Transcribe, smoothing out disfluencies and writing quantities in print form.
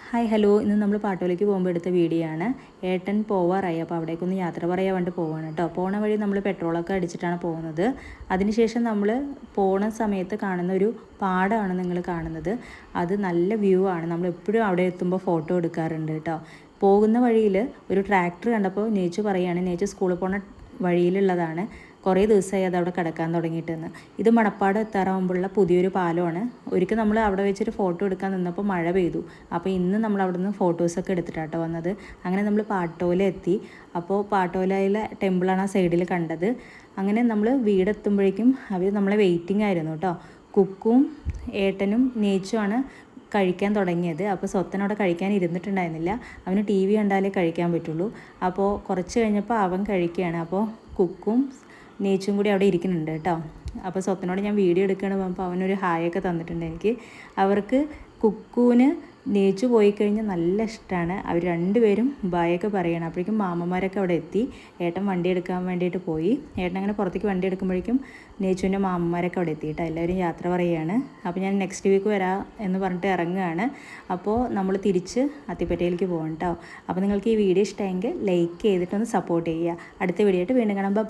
Hi hello, ഇന്ന് നമ്മൾ പാട്ടോലേക്ക് പോകുമ്പോൾ എടുത്ത വീഡിയോ ആണ്. ഏട്ടൻ പോവാറായി, അപ്പോൾ അവിടേക്കൊന്ന് യാത്ര പറയാൻ വേണ്ടി പോവാണ് കേട്ടോ. പോണ വഴി നമ്മൾ പെട്രോളൊക്കെ അടിച്ചിട്ടാണ് പോകുന്നത്. അതിനുശേഷം നമ്മൾ പോണ സമയത്ത് കാണുന്ന ഒരു പാടമാണ് നിങ്ങൾ കാണുന്നത്. അത് നല്ല വ്യൂ ആണ്. നമ്മൾ എപ്പോഴും അവിടെ എത്തുമ്പോൾ ഫോട്ടോ എടുക്കാറുണ്ട് കേട്ടോ. പോകുന്ന വഴിയിൽ ഒരു ട്രാക്ടർ കണ്ടപ്പോൾ നേച്ചു പറയുകയാണ്, നേച്ചു സ്കൂളിൽ പോണ വഴിയിലുള്ളതാണ്, കുറേ ദിവസമായി അതവിടെ കിടക്കാൻ തുടങ്ങിയിട്ടെന്ന്. ഇത് മണപ്പാട് എത്താറാകുമ്പോഴുള്ള പുതിയൊരു പാലമാണ്. ഒരിക്കൽ നമ്മൾ അവിടെ വെച്ചൊരു ഫോട്ടോ എടുക്കാൻ നിന്നപ്പോൾ മഴ പെയ്തു. അപ്പോൾ ഇന്ന് നമ്മൾ അവിടെ നിന്ന് ഫോട്ടോസൊക്കെ എടുത്തിട്ടാട്ടോ വന്നത്. അങ്ങനെ നമ്മൾ പാട്ടോല എത്തി. അപ്പോൾ പാട്ടോലയിലെ ടെമ്പിളാണ് ആ സൈഡിൽ കണ്ടത്. അങ്ങനെ നമ്മൾ വീടെത്തുമ്പോഴേക്കും അവർ നമ്മളെ വെയിറ്റിംഗ് ആയിരുന്നു കേട്ടോ. കുക്കും ഏട്ടനും നേച്ചുമാണ് കഴിക്കാൻ തുടങ്ങിയത്. അപ്പോൾ സ്വത്തനോടെ കഴിക്കാൻ ഇരുന്നിട്ടുണ്ടായിരുന്നില്ല. അവന് ടി വി കണ്ടാലേ കഴിക്കാൻ പറ്റുള്ളൂ. അപ്പോൾ കുറച്ച് കഴിഞ്ഞപ്പോൾ അവൻ കഴിക്കുകയാണ്. അപ്പോൾ കുക്കും നേച്ചും കൂടി അവിടെ ഇരിക്കുന്നുണ്ട് കേട്ടോ. അപ്പോൾ സ്വത്തനോട് ഞാൻ വീഡിയോ എടുക്കുകയാണ് പറഞ്ഞപ്പോൾ അവനൊരു ഹായൊക്കെ തന്നിട്ടുണ്ട് എനിക്ക്. അവർക്ക് കുക്കുവിന് നേച്ചു പോയി കഴിഞ്ഞാൽ നല്ല ഇഷ്ടമാണ്. അവർ രണ്ടുപേരും ബായൊക്കെ പറയണം. അപ്പോഴേക്കും മാമന്മാരൊക്കെ അവിടെ എത്തി. ഏട്ടൻ വണ്ടി എടുക്കാൻ വേണ്ടിയിട്ട് പോയി. ഏട്ടൻ അങ്ങനെ പുറത്തേക്ക് വണ്ടി എടുക്കുമ്പോഴേക്കും നേച്ചുവിൻ്റെ മാമന്മാരൊക്കെ അവിടെ എത്തിയിട്ട് എല്ലാവരും യാത്ര പറയുകയാണ്. അപ്പോൾ ഞാൻ നെക്സ്റ്റ് വീക്ക് വരാം എന്ന് പറഞ്ഞിട്ട് ഇറങ്ങുകയാണ്. അപ്പോൾ നമ്മൾ തിരിച്ച് അത്തിപ്പറ്റയിലേക്ക് പോകണം കേട്ടോ. അപ്പോൾ നിങ്ങൾക്ക് ഈ വീഡിയോ ഇഷ്ടമെങ്കിൽ ലൈക്ക് ചെയ്തിട്ടൊന്ന് സപ്പോർട്ട് ചെയ്യുക. അടുത്ത വീഡിയോ ആയിട്ട് വീണ്ടും കാണാം. ബൈ.